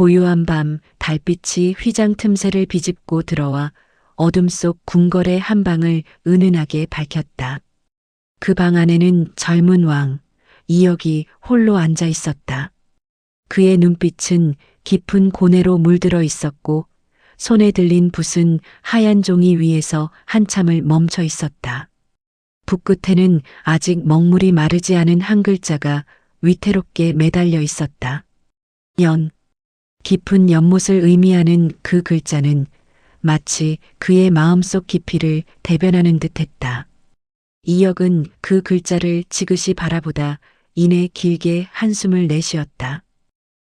고요한 밤 달빛이 휘장 틈새를 비집고 들어와 어둠 속 궁궐의 한 방을 은은하게 밝혔다. 그 방 안에는 젊은 왕, 이역이 홀로 앉아 있었다. 그의 눈빛은 깊은 고뇌로 물들어 있었고 손에 들린 붓은 하얀 종이 위에서 한참을 멈춰 있었다. 붓 끝에는 아직 먹물이 마르지 않은 한 글자가 위태롭게 매달려 있었다. 연. 깊은 연못을 의미하는 그 글자는 마치 그의 마음속 깊이를 대변하는 듯했다. 이역은 그 글자를 지그시 바라보다 이내 길게 한숨을 내쉬었다.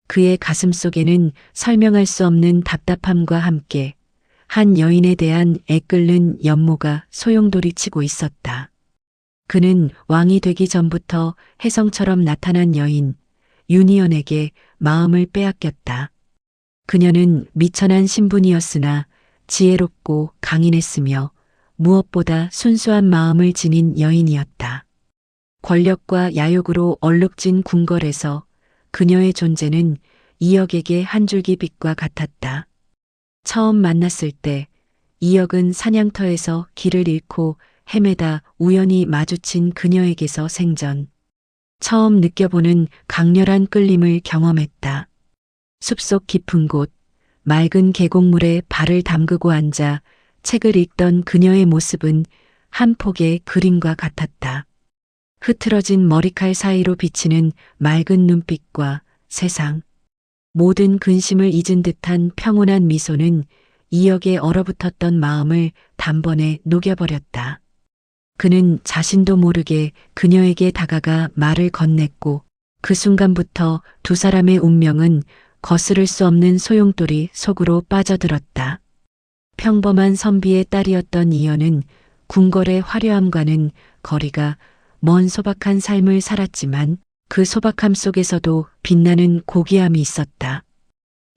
그의 가슴 속에는 설명할 수 없는 답답함과 함께 한 여인에 대한 애끓는 연모가 소용돌이치고 있었다. 그는 왕이 되기 전부터 혜성처럼 나타난 여인 윤희연에게 마음을 빼앗겼다. 그녀는 미천한 신분이었으나 지혜롭고 강인했으며 무엇보다 순수한 마음을 지닌 여인이었다. 권력과 야욕으로 얼룩진 궁궐에서 그녀의 존재는 이역에게 한 줄기 빛과 같았다. 처음 만났을 때 이역은 사냥터에서 길을 잃고 헤매다 우연히 마주친 그녀에게서 생전 처음 느껴보는 강렬한 끌림을 경험했다. 숲속 깊은 곳, 맑은 계곡물에 발을 담그고 앉아 책을 읽던 그녀의 모습은 한 폭의 그림과 같았다. 흐트러진 머리칼 사이로 비치는 맑은 눈빛과 세상, 모든 근심을 잊은 듯한 평온한 미소는 이역의 얼어붙었던 마음을 단번에 녹여버렸다. 그는 자신도 모르게 그녀에게 다가가 말을 건넸고 그 순간부터 두 사람의 운명은 거스를 수 없는 소용돌이 속으로 빠져들었다. 평범한 선비의 딸이었던 이연은 궁궐의 화려함과는 거리가 먼 소박한 삶을 살았지만 그 소박함 속에서도 빛나는 고귀함이 있었다.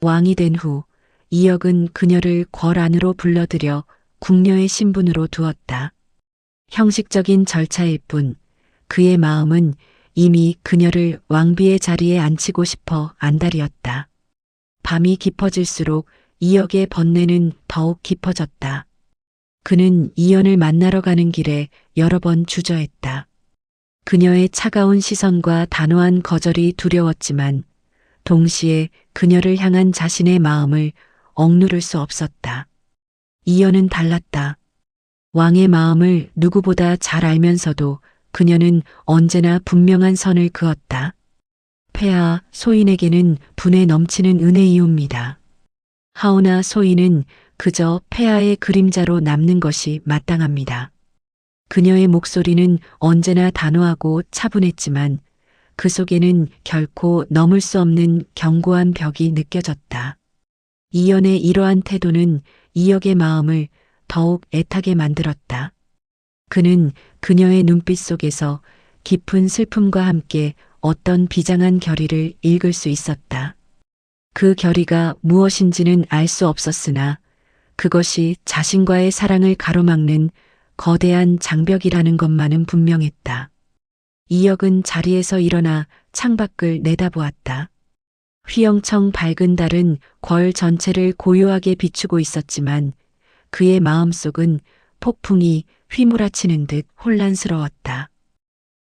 왕이 된 후 이역은 그녀를 궐 안으로 불러들여 궁녀의 신분으로 두었다. 형식적인 절차일 뿐 그의 마음은 이미 그녀를 왕비의 자리에 앉히고 싶어 안달이었다. 밤이 깊어질수록 이역의 번뇌는 더욱 깊어졌다. 그는 이연을 만나러 가는 길에 여러 번 주저했다. 그녀의 차가운 시선과 단호한 거절이 두려웠지만 동시에 그녀를 향한 자신의 마음을 억누를 수 없었다. 이연은 달랐다. 왕의 마음을 누구보다 잘 알면서도 그녀는 언제나 분명한 선을 그었다. 폐하 소인에게는 분에 넘치는 은혜이옵니다. 하오나 소인은 그저 폐하의 그림자로 남는 것이 마땅합니다. 그녀의 목소리는 언제나 단호하고 차분했지만 그 속에는 결코 넘을 수 없는 견고한 벽이 느껴졌다. 이연의 이러한 태도는 이역의 마음을 더욱 애타게 만들었다. 그는 그녀의 눈빛 속에서 깊은 슬픔과 함께 어떤 비장한 결의를 읽을 수 있었다. 그 결의가 무엇인지는 알 수 없었으나 그것이 자신과의 사랑을 가로막는 거대한 장벽이라는 것만은 분명했다. 이역은 자리에서 일어나 창밖을 내다보았다. 휘영청 밝은 달은 궐 전체를 고요하게 비추고 있었지만 그의 마음속은 폭풍이 휘몰아치는 듯 혼란스러웠다.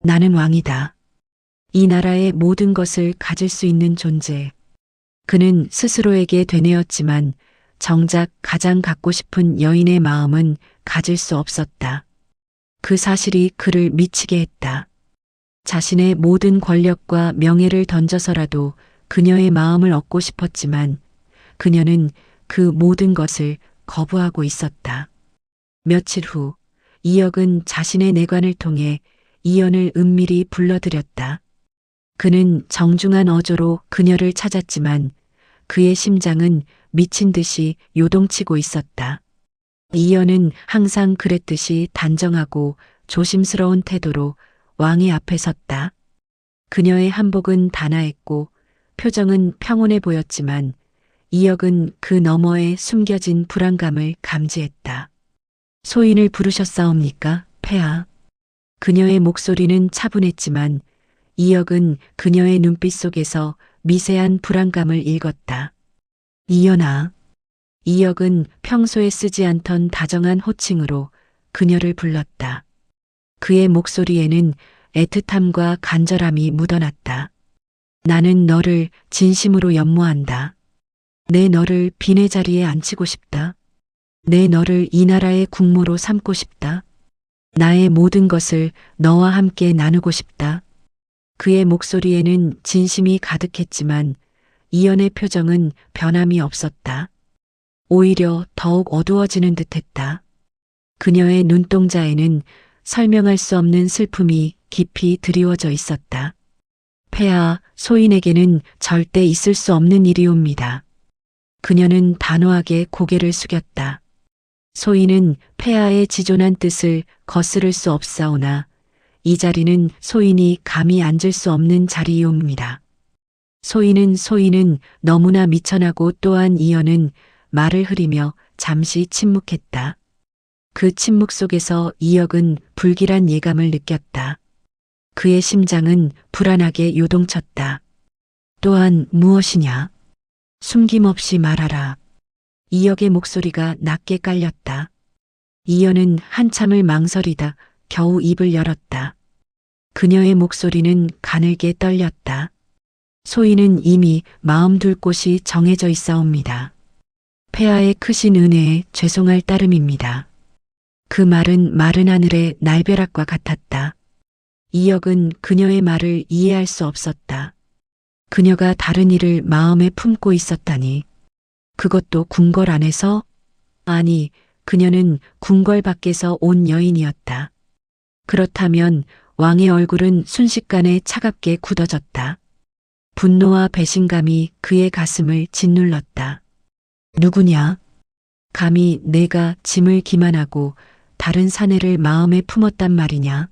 나는 왕이다. 이 나라의 모든 것을 가질 수 있는 존재. 그는 스스로에게 되뇌었지만 정작 가장 갖고 싶은 여인의 마음은 가질 수 없었다. 그 사실이 그를 미치게 했다. 자신의 모든 권력과 명예를 던져서라도 그녀의 마음을 얻고 싶었지만 그녀는 그 모든 것을 거부하고 있었다. 며칠 후 이역은 자신의 내관을 통해 이연을 은밀히 불러들였다. 그는 정중한 어조로 그녀를 찾았지만 그의 심장은 미친 듯이 요동치고 있었다. 이연은 항상 그랬듯이 단정하고 조심스러운 태도로 왕의 앞에 섰다. 그녀의 한복은 단아했고 표정은 평온해 보였지만 이역은 그 너머에 숨겨진 불안감을 감지했다. 소인을 부르셨사옵니까, 폐하? 그녀의 목소리는 차분했지만 이역은 그녀의 눈빛 속에서 미세한 불안감을 읽었다. 이연아. 이역은 평소에 쓰지 않던 다정한 호칭으로 그녀를 불렀다. 그의 목소리에는 애틋함과 간절함이 묻어났다. 나는 너를 진심으로 연모한다. 내 너를 비내 자리에 앉히고 싶다. 내 너를 이 나라의 국모로 삼고 싶다. 나의 모든 것을 너와 함께 나누고 싶다. 그의 목소리에는 진심이 가득했지만 이연의 표정은 변함이 없었다. 오히려 더욱 어두워지는 듯했다. 그녀의 눈동자에는 설명할 수 없는 슬픔이 깊이 드리워져 있었다. 폐하, 소인에게는 절대 있을 수 없는 일이옵니다. 그녀는 단호하게 고개를 숙였다. 소인은 폐하의 지존한 뜻을 거스를 수 없사오나 이 자리는 소인이 감히 앉을 수 없는 자리이옵니다. 소인은 너무나 미천하고 또한 이연은 말을 흐리며 잠시 침묵했다. 그 침묵 속에서 이역은 불길한 예감을 느꼈다. 그의 심장은 불안하게 요동쳤다. 또한 무엇이냐? 숨김없이 말하라. 이역의 목소리가 낮게 깔렸다. 이연은 한참을 망설이다 겨우 입을 열었다. 그녀의 목소리는 가늘게 떨렸다. 소인은 이미 마음 둘 곳이 정해져 있사옵니다. 폐하의 크신 은혜에 죄송할 따름입니다. 그 말은 마른 하늘의 날벼락과 같았다. 이역은 그녀의 말을 이해할 수 없었다. 그녀가 다른 이를 마음에 품고 있었다니. 그것도 궁궐 안에서? 아니, 그녀는 궁궐 밖에서 온 여인이었다. 그렇다면 왕의 얼굴은 순식간에 차갑게 굳어졌다. 분노와 배신감이 그의 가슴을 짓눌렀다. 누구냐? 감히 내가 짐을 기만하고 다른 사내를 마음에 품었단 말이냐?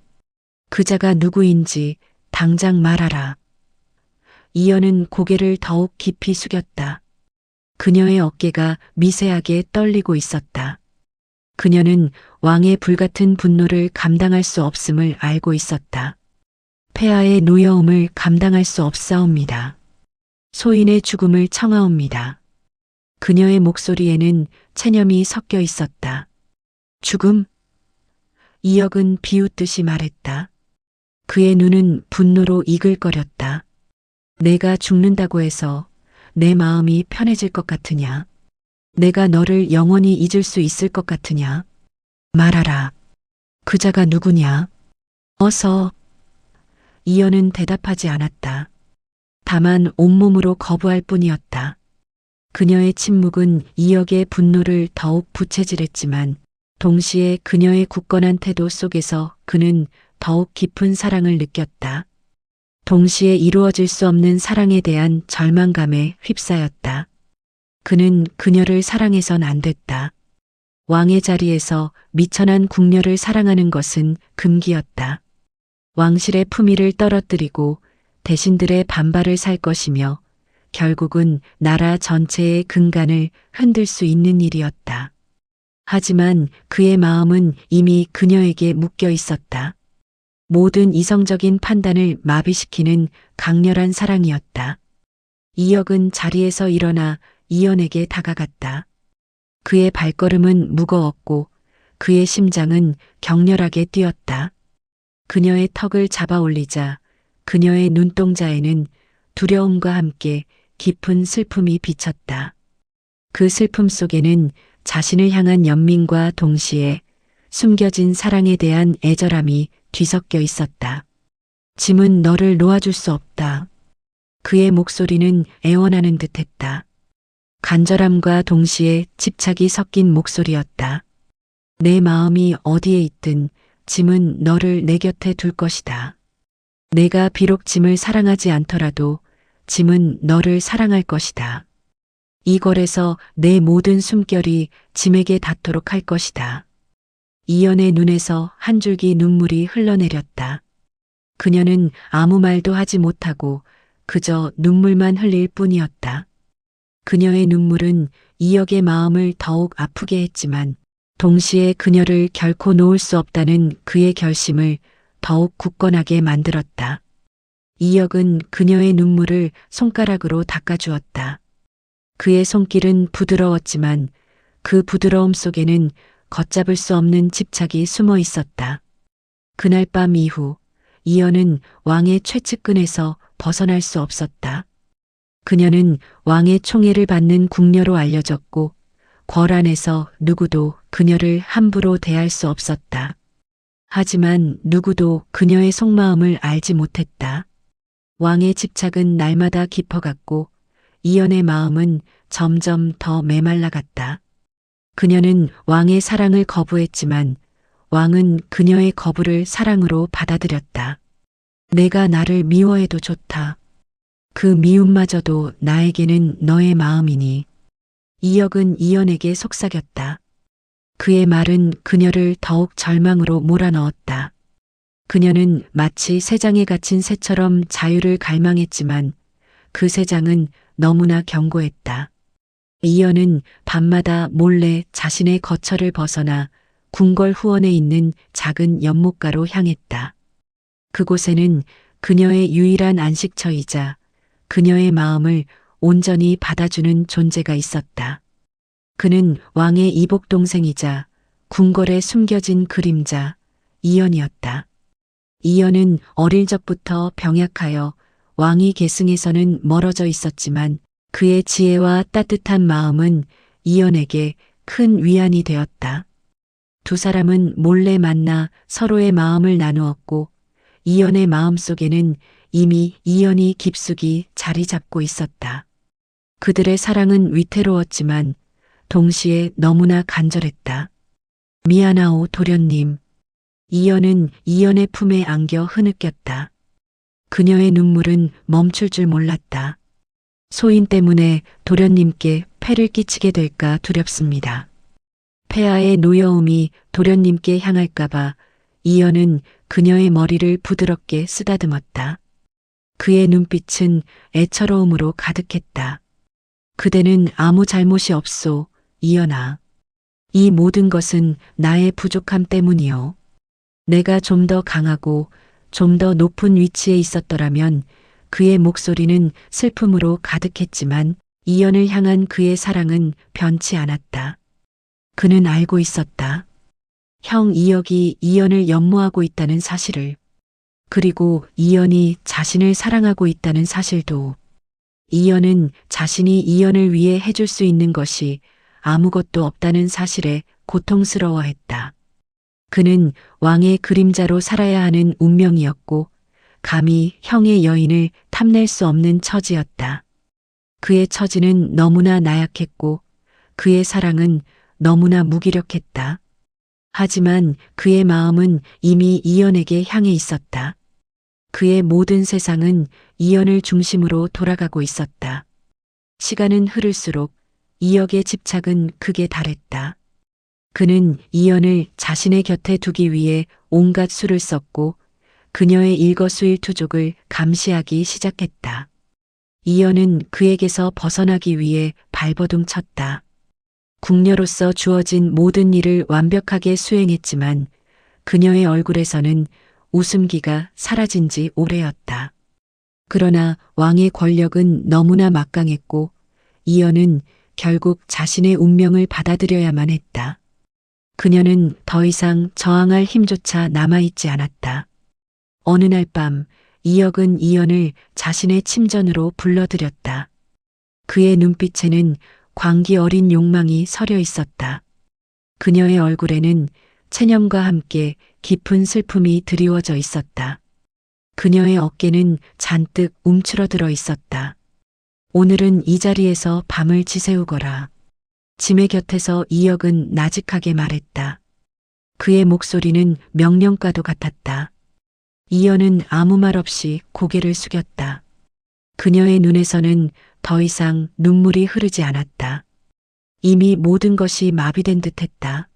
그 자가 누구인지 당장 말하라. 이연은 고개를 더욱 깊이 숙였다. 그녀의 어깨가 미세하게 떨리고 있었다. 그녀는 왕의 불같은 분노를 감당할 수 없음을 알고 있었다. 폐하의 노여움을 감당할 수 없사옵니다. 소인의 죽음을 청하옵니다. 그녀의 목소리에는 체념이 섞여 있었다. 죽음? 이역은 비웃듯이 말했다. 그의 눈은 분노로 이글거렸다. 내가 죽는다고 해서 내 마음이 편해질 것 같으냐? 내가 너를 영원히 잊을 수 있을 것 같으냐? 말하라. 그 자가 누구냐? 어서. 이연은 대답하지 않았다. 다만 온몸으로 거부할 뿐이었다. 그녀의 침묵은 이역의 분노를 더욱 부채질했지만 동시에 그녀의 굳건한 태도 속에서 그는 더욱 깊은 사랑을 느꼈다. 동시에 이루어질 수 없는 사랑에 대한 절망감에 휩싸였다. 그는 그녀를 사랑해선 안 됐다. 왕의 자리에서 미천한 궁녀를 사랑하는 것은 금기였다. 왕실의 품위를 떨어뜨리고 대신들의 반발을 살 것이며 결국은 나라 전체의 근간을 흔들 수 있는 일이었다. 하지만 그의 마음은 이미 그녀에게 묶여 있었다. 모든 이성적인 판단을 마비시키는 강렬한 사랑이었다. 이역은 자리에서 일어나 이연에게 다가갔다. 그의 발걸음은 무거웠고 그의 심장은 격렬하게 뛰었다. 그녀의 턱을 잡아 올리자 그녀의 눈동자에는 두려움과 함께 깊은 슬픔이 비쳤다. 그 슬픔 속에는 자신을 향한 연민과 동시에 숨겨진 사랑에 대한 애절함이 뒤섞여 있었다. 짐은 너를 놓아줄 수 없다. 그의 목소리는 애원하는 듯했다. 간절함과 동시에 집착이 섞인 목소리였다. 내 마음이 어디에 있든 짐은 너를 내 곁에 둘 것이다. 내가 비록 짐을 사랑하지 않더라도 짐은 너를 사랑할 것이다. 이 걸에서 내 모든 숨결이 짐에게 닿도록 할 것이다. 이연의 눈에서 한 줄기 눈물이 흘러내렸다. 그녀는 아무 말도 하지 못하고 그저 눈물만 흘릴 뿐이었다. 그녀의 눈물은 이역의 마음을 더욱 아프게 했지만 동시에 그녀를 결코 놓을 수 없다는 그의 결심을 더욱 굳건하게 만들었다. 이역은 그녀의 눈물을 손가락으로 닦아주었다. 그의 손길은 부드러웠지만 그 부드러움 속에는 걷잡을 수 없는 집착이 숨어 있었다. 그날 밤 이후 이연은 왕의 최측근에서 벗어날 수 없었다. 그녀는 왕의 총애를 받는 궁녀로 알려졌고 궐 안에서 누구도 그녀를 함부로 대할 수 없었다. 하지만 누구도 그녀의 속마음을 알지 못했다. 왕의 집착은 날마다 깊어갔고 이연의 마음은 점점 더 메말라갔다. 그녀는 왕의 사랑을 거부했지만 왕은 그녀의 거부를 사랑으로 받아들였다. 내가 나를 미워해도 좋다. 그 미움마저도 나에게는 너의 마음이니. 이역은 이연에게 속삭였다. 그의 말은 그녀를 더욱 절망으로 몰아넣었다. 그녀는 마치 새장에 갇힌 새처럼 자유를 갈망했지만 그 새장은 너무나 견고했다. 이연은 밤마다 몰래 자신의 거처를 벗어나 궁궐 후원에 있는 작은 연못가로 향했다. 그곳에는 그녀의 유일한 안식처이자 그녀의 마음을 온전히 받아주는 존재가 있었다. 그는 왕의 이복 동생이자 궁궐에 숨겨진 그림자 이연이었다. 이연은 어릴 적부터 병약하여 왕위 계승에서는 멀어져 있었지만 그의 지혜와 따뜻한 마음은 이연에게 큰 위안이 되었다. 두 사람은 몰래 만나 서로의 마음을 나누었고 이연의 마음속에는 이미 이연이 깊숙이 자리 잡고 있었다. 그들의 사랑은 위태로웠지만 동시에 너무나 간절했다. 미안하오 도련님. 이연은 이연의 품에 안겨 흐느꼈다. 그녀의 눈물은 멈출 줄 몰랐다. 소인 때문에 도련님께 폐를 끼치게 될까 두렵습니다. 폐하의 노여움이 도련님께 향할까봐 이연은 그녀의 머리를 부드럽게 쓰다듬었다. 그의 눈빛은 애처로움으로 가득했다. 그대는 아무 잘못이 없소, 이연아. 이 모든 것은 나의 부족함 때문이요. 내가 좀 더 강하고 좀 더 높은 위치에 있었더라면 그의 목소리는 슬픔으로 가득했지만 이연을 향한 그의 사랑은 변치 않았다. 그는 알고 있었다. 형 이역이 이연을 연모하고 있다는 사실을, 그리고 이연이 자신을 사랑하고 있다는 사실도. 이연은 자신이 이연을 위해 해줄 수 있는 것이 아무것도 없다는 사실에 고통스러워했다. 그는 왕의 그림자로 살아야 하는 운명이었고 감히 형의 여인을 탐낼 수 없는 처지였다. 그의 처지는 너무나 나약했고 그의 사랑은 너무나 무기력했다. 하지만 그의 마음은 이미 이연에게 향해 있었다. 그의 모든 세상은 이연을 중심으로 돌아가고 있었다. 시간은 흐를수록 이역의 집착은 극에 달했다. 그는 이연을 자신의 곁에 두기 위해 온갖 수를 썼고 그녀의 일거수일투족을 감시하기 시작했다. 이연은 그에게서 벗어나기 위해 발버둥 쳤다. 궁녀로서 주어진 모든 일을 완벽하게 수행했지만 그녀의 얼굴에서는 웃음기가 사라진 지 오래였다. 그러나 왕의 권력은 너무나 막강했고 이연은 결국 자신의 운명을 받아들여야만 했다. 그녀는 더 이상 저항할 힘조차 남아있지 않았다. 어느 날 밤 이역은 이연을 자신의 침전으로 불러들였다. 그의 눈빛에는 광기 어린 욕망이 서려 있었다. 그녀의 얼굴에는 체념과 함께 깊은 슬픔이 드리워져 있었다. 그녀의 어깨는 잔뜩 움츠러들어 있었다. 오늘은 이 자리에서 밤을 지새우거라. 짐의 곁에서 이역은 나직하게 말했다. 그의 목소리는 명령과도 같았다. 이연은 아무 말 없이 고개를 숙였다. 그녀의 눈에서는 더 이상 눈물이 흐르지 않았다. 이미 모든 것이 마비된 듯했다.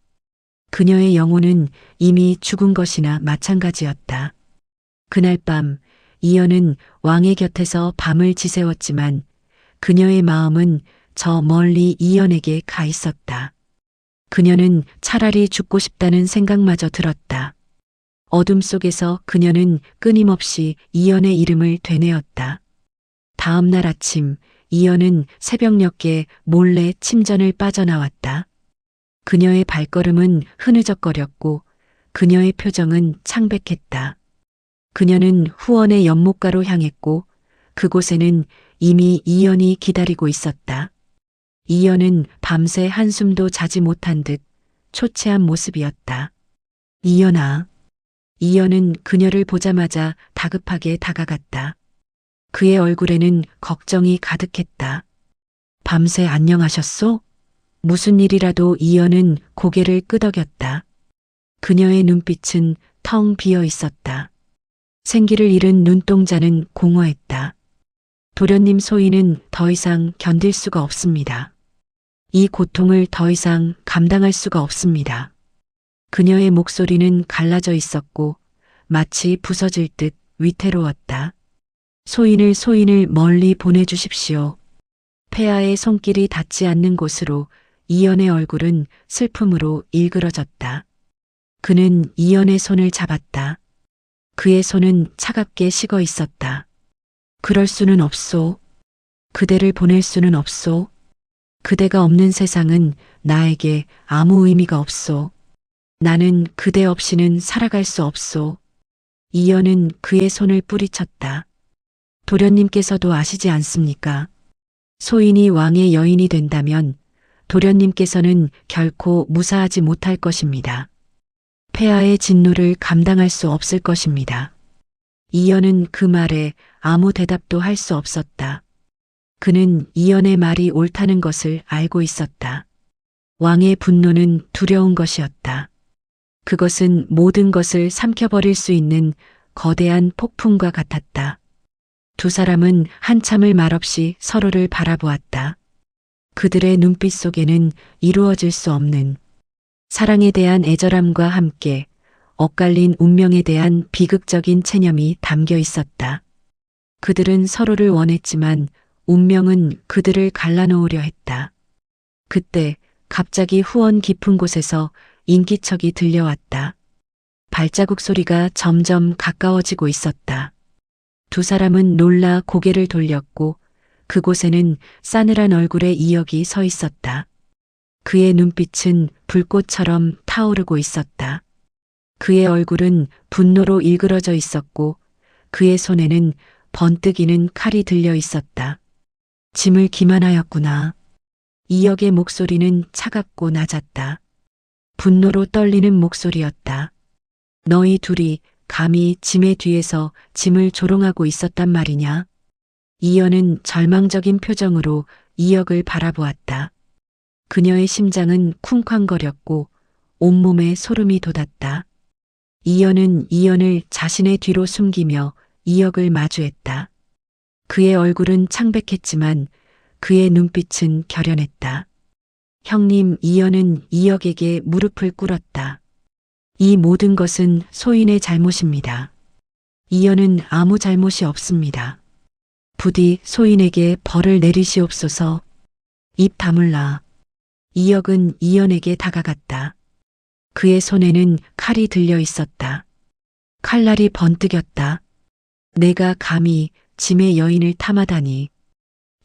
그녀의 영혼은 이미 죽은 것이나 마찬가지였다. 그날 밤 이연은 왕의 곁에서 밤을 지새웠지만 그녀의 마음은 저 멀리 이연에게 가 있었다. 그녀는 차라리 죽고 싶다는 생각마저 들었다. 어둠 속에서 그녀는 끊임없이 이연의 이름을 되뇌었다. 다음 날 아침 이연은 새벽녘에 몰래 침전을 빠져나왔다. 그녀의 발걸음은 흐느적거렸고 그녀의 표정은 창백했다. 그녀는 후원의 연못가로 향했고 그곳에는 이미 이연이 기다리고 있었다. 이연은 밤새 한숨도 자지 못한 듯 초췌한 모습이었다. 이연아. 이연은 그녀를 보자마자 다급하게 다가갔다. 그의 얼굴에는 걱정이 가득했다. 밤새 안녕하셨소? 무슨 일이라도 이연은 고개를 끄덕였다. 그녀의 눈빛은 텅 비어 있었다. 생기를 잃은 눈동자는 공허했다. 도련님 소희는 더 이상 견딜 수가 없습니다. 이 고통을 더 이상 감당할 수가 없습니다. 그녀의 목소리는 갈라져 있었고 마치 부서질 듯 위태로웠다. 소인을 멀리 보내주십시오. 폐하의 손길이 닿지 않는 곳으로 이연의 얼굴은 슬픔으로 일그러졌다. 그는 이연의 손을 잡았다. 그의 손은 차갑게 식어 있었다. 그럴 수는 없소. 그대를 보낼 수는 없소. 그대가 없는 세상은 나에게 아무 의미가 없소. 나는 그대 없이는 살아갈 수 없소. 이연은 그의 손을 뿌리쳤다. 도련님께서도 아시지 않습니까? 소인이 왕의 여인이 된다면 도련님께서는 결코 무사하지 못할 것입니다. 폐하의 진노를 감당할 수 없을 것입니다. 이연은 그 말에 아무 대답도 할 수 없었다. 그는 이연의 말이 옳다는 것을 알고 있었다. 왕의 분노는 두려운 것이었다. 그것은 모든 것을 삼켜버릴 수 있는 거대한 폭풍과 같았다. 두 사람은 한참을 말없이 서로를 바라보았다. 그들의 눈빛 속에는 이루어질 수 없는 사랑에 대한 애절함과 함께 엇갈린 운명에 대한 비극적인 체념이 담겨 있었다. 그들은 서로를 원했지만 운명은 그들을 갈라놓으려 했다. 그때 갑자기 후원 깊은 곳에서 인기척이 들려왔다. 발자국 소리가 점점 가까워지고 있었다. 두 사람은 놀라 고개를 돌렸고 그곳에는 싸늘한 얼굴의 이역이 서 있었다. 그의 눈빛은 불꽃처럼 타오르고 있었다. 그의 얼굴은 분노로 일그러져 있었고 그의 손에는 번뜩이는 칼이 들려 있었다. 짐을 기만하였구나. 이역의 목소리는 차갑고 낮았다. 분노로 떨리는 목소리였다. 너희 둘이 감히 짐의 뒤에서 짐을 조롱하고 있었단 말이냐? 이연은 절망적인 표정으로 이역을 바라보았다. 그녀의 심장은 쿵쾅거렸고 온몸에 소름이 돋았다. 이연은 이연을 자신의 뒤로 숨기며 이역을 마주했다. 그의 얼굴은 창백했지만 그의 눈빛은 결연했다. 형님, 이연은 이역에게 무릎을 꿇었다. 이 모든 것은 소인의 잘못입니다. 이연은 아무 잘못이 없습니다. 부디 소인에게 벌을 내리시옵소서. 입 다물라. 이역은 이연에게 다가갔다. 그의 손에는 칼이 들려 있었다. 칼날이 번뜩였다. 내가 감히 짐의 여인을 탐하다니.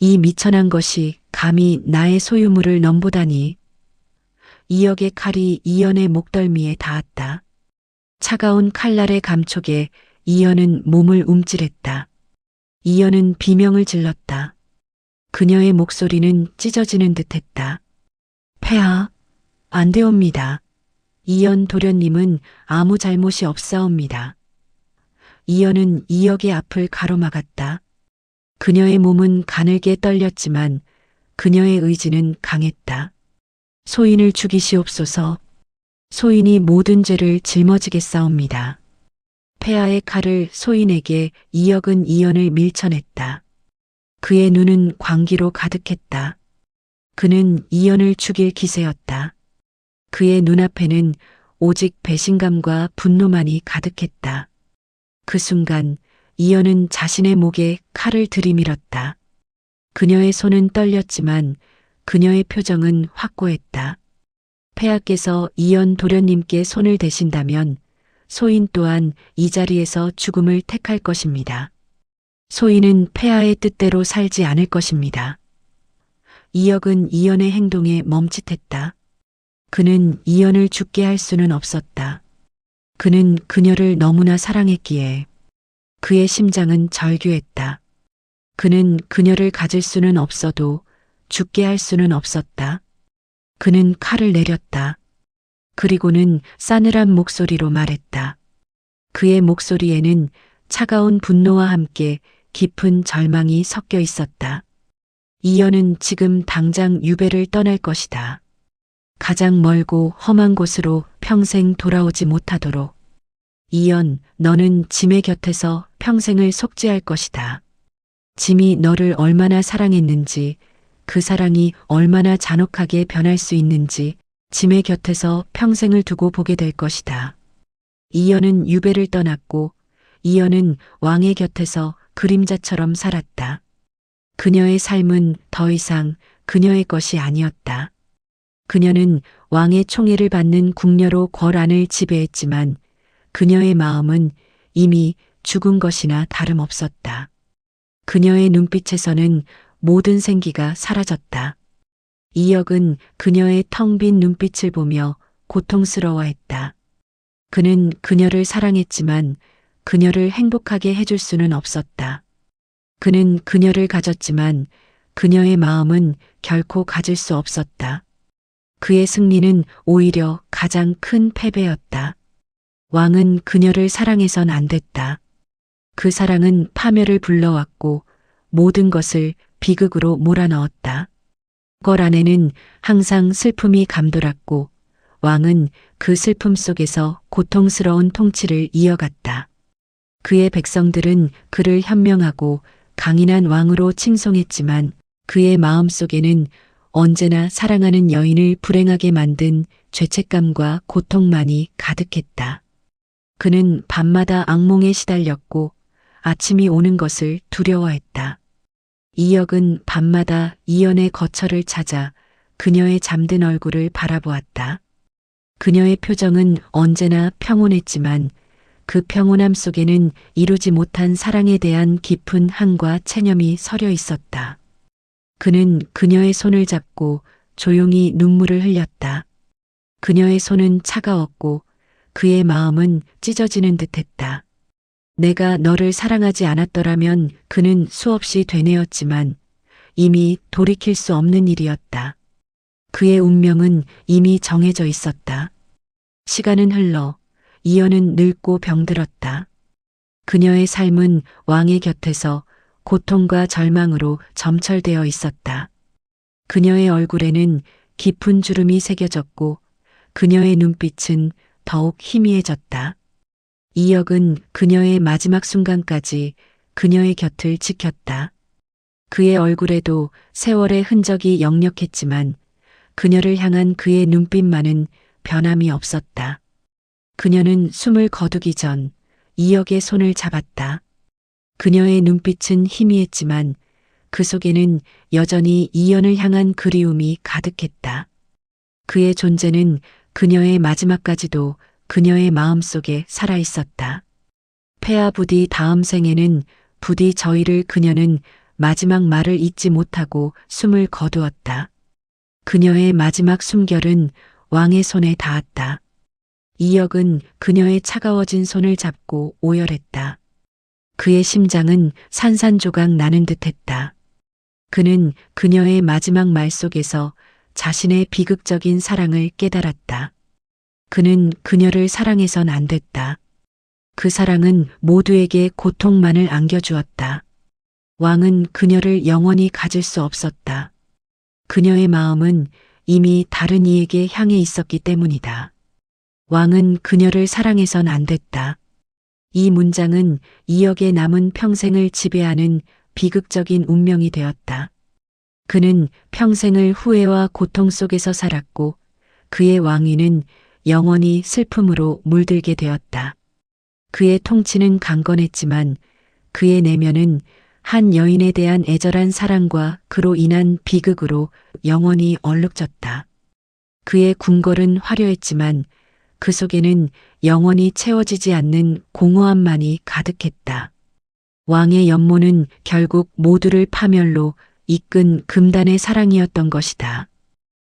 이 미천한 것이 감히 나의 소유물을 넘보다니. 이역의 칼이 이연의 목덜미에 닿았다. 차가운 칼날의 감촉에 이연은 몸을 움찔했다. 이연은 비명을 질렀다. 그녀의 목소리는 찢어지는 듯했다. 폐하, 안 되옵니다. 이연 도련님은 아무 잘못이 없사옵니다. 이연은 이역의 앞을 가로막았다. 그녀의 몸은 가늘게 떨렸지만 그녀의 의지는 강했다. 소인을 죽이시옵소서. 소인이 모든 죄를 짊어지겠사옵니다. 폐하의 칼을 소인에게 이역은 이연을 밀쳐냈다. 그의 눈은 광기로 가득했다. 그는 이연을 죽일 기세였다. 그의 눈앞에는 오직 배신감과 분노만이 가득했다. 그 순간 이연은 자신의 목에 칼을 들이밀었다. 그녀의 손은 떨렸지만 그녀의 표정은 확고했다. 폐하께서 이연 도련님께 손을 대신다면 소인 또한 이 자리에서 죽음을 택할 것입니다. 소인은 폐하의 뜻대로 살지 않을 것입니다. 이역은 이연의 행동에 멈칫했다. 그는 이연을 죽게 할 수는 없었다. 그는 그녀를 너무나 사랑했기에 그의 심장은 절규했다. 그는 그녀를 가질 수는 없어도 죽게 할 수는 없었다. 그는 칼을 내렸다. 그리고는 싸늘한 목소리로 말했다. 그의 목소리에는 차가운 분노와 함께 깊은 절망이 섞여 있었다. 이연은 지금 당장 유배를 떠날 것이다. 가장 멀고 험한 곳으로 평생 돌아오지 못하도록. 이연, 너는 짐의 곁에서 평생을 속죄할 것이다. 짐이 너를 얼마나 사랑했는지, 그 사랑이 얼마나 잔혹하게 변할 수 있는지 짐의 곁에서 평생을 두고 보게 될 것이다. 이연은 유배를 떠났고 이연은 왕의 곁에서 그림자처럼 살았다. 그녀의 삶은 더 이상 그녀의 것이 아니었다. 그녀는 왕의 총애를 받는 궁녀로 궐안을 지배했지만 그녀의 마음은 이미 죽은 것이나 다름없었다. 그녀의 눈빛에서는 모든 생기가 사라졌다. 이역은 그녀의 텅 빈 눈빛을 보며 고통스러워했다. 그는 그녀를 사랑했지만 그녀를 행복하게 해줄 수는 없었다. 그는 그녀를 가졌지만 그녀의 마음은 결코 가질 수 없었다. 그의 승리는 오히려 가장 큰 패배였다. 왕은 그녀를 사랑해선 안 됐다. 그 사랑은 파멸을 불러왔고 모든 것을 비극으로 몰아넣었다. 궐 안에는 항상 슬픔이 감돌았고 왕은 그 슬픔 속에서 고통스러운 통치를 이어갔다. 그의 백성들은 그를 현명하고 강인한 왕으로 칭송했지만 그의 마음속에는 언제나 사랑하는 여인을 불행하게 만든 죄책감과 고통만이 가득했다. 그는 밤마다 악몽에 시달렸고 아침이 오는 것을 두려워했다. 이역은 밤마다 이연의 거처를 찾아 그녀의 잠든 얼굴을 바라보았다. 그녀의 표정은 언제나 평온했지만 그 평온함 속에는 이루지 못한 사랑에 대한 깊은 한과 체념이 서려 있었다. 그는 그녀의 손을 잡고 조용히 눈물을 흘렸다. 그녀의 손은 차가웠고 그의 마음은 찢어지는 듯했다. 내가 너를 사랑하지 않았더라면 그는 수없이 되뇌었지만 이미 돌이킬 수 없는 일이었다. 그의 운명은 이미 정해져 있었다. 시간은 흘러 이연은 늙고 병들었다. 그녀의 삶은 왕의 곁에서 고통과 절망으로 점철되어 있었다. 그녀의 얼굴에는 깊은 주름이 새겨졌고 그녀의 눈빛은 더욱 희미해졌다. 이역은 그녀의 마지막 순간까지 그녀의 곁을 지켰다. 그의 얼굴에도 세월의 흔적이 역력했지만 그녀를 향한 그의 눈빛만은 변함이 없었다. 그녀는 숨을 거두기 전 이역의 손을 잡았다. 그녀의 눈빛은 희미했지만 그 속에는 여전히 이연을 향한 그리움이 가득했다. 그의 존재는 그녀의 마지막까지도 그녀의 마음속에 살아있었다. 폐하 부디 다음 생에는 부디 저희를 그녀는 마지막 말을 잊지 못하고 숨을 거두었다. 그녀의 마지막 숨결은 왕의 손에 닿았다. 이역은 그녀의 차가워진 손을 잡고 오열했다. 그의 심장은 산산조각 나는 듯했다. 그는 그녀의 마지막 말 속에서 자신의 비극적인 사랑을 깨달았다. 그는 그녀를 사랑해선 안 됐다. 그 사랑은 모두에게 고통만을 안겨주었다. 왕은 그녀를 영원히 가질 수 없었다. 그녀의 마음은 이미 다른 이에게 향해 있었기 때문이다. 왕은 그녀를 사랑해선 안 됐다. 이 문장은 이역의 남은 평생을 지배하는 비극적인 운명이 되었다. 그는 평생을 후회와 고통 속에서 살았고 그의 왕위는 영원히 슬픔으로 물들게 되었다. 그의 통치는 강건했지만 그의 내면은 한 여인에 대한 애절한 사랑과 그로 인한 비극으로 영원히 얼룩졌다. 그의 궁궐은 화려했지만 그 속에는 영원히 채워지지 않는 공허함만이 가득했다. 왕의 연모는 결국 모두를 파멸로 이끈 금단의 사랑이었던 것이다.